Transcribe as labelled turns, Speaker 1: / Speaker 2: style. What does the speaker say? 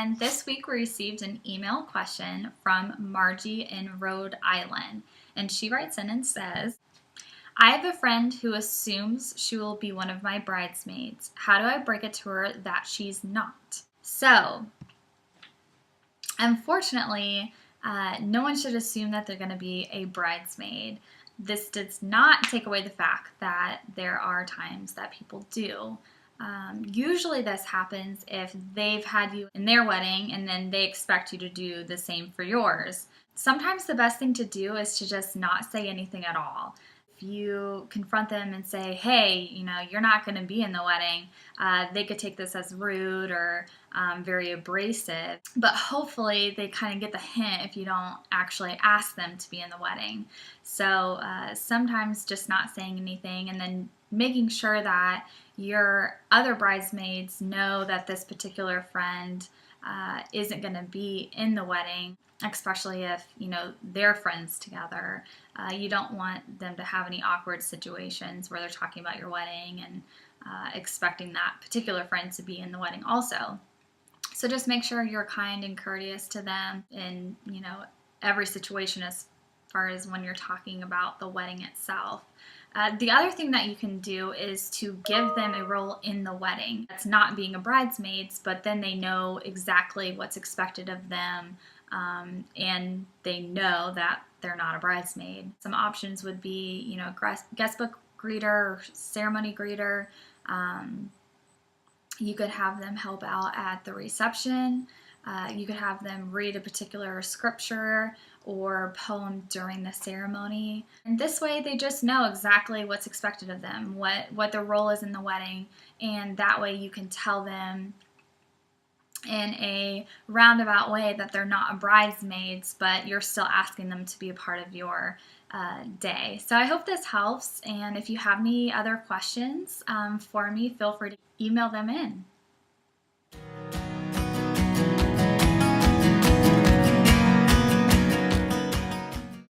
Speaker 1: and this week we received an email question from Margie in Rhode Island. And she writes in and says, I have a friend who assumes she will be one of my bridesmaids. How do I break it to her that she's not? So, unfortunately, no one should assume that they're going to be a bridesmaid. This does not take away the fact that there are times that people do. Usually this happens if they've had you in their wedding and then they expect you to do the same for yours. Sometimes the best thing to do is to just not say anything at all. If you confront them and say, hey, you're not going to be in the wedding, they could take this as rude or very abrasive. But hopefully they kind of get the hint if you don't actually ask them to be in the wedding. So sometimes just not saying anything and then making sure that your other bridesmaids know that this particular friend isn't going to be in the wedding, especially if they're friends together. You don't want them to have any awkward situations where they're talking about your wedding and expecting that particular friend to be in the wedding also. So just make sure you're kind and courteous to them in every situation as far as when you're talking about the wedding itself. The other thing that you can do is to give them a role in the wedding. It's not being a bridesmaid, but then they know exactly what's expected of them, and they know that they're not a bridesmaid. Some options would be, guest book greeter or ceremony greeter. You could have them help out at the reception. You could have them read a particular scripture or poem during the ceremony. And this way they just know exactly what's expected of them, what their role is in the wedding, and that way you can tell them in a roundabout way that they're not a bridesmaids, but you're still asking them to be a part of your day. So I hope this helps, and if you have any other questions for me, feel free to email them in.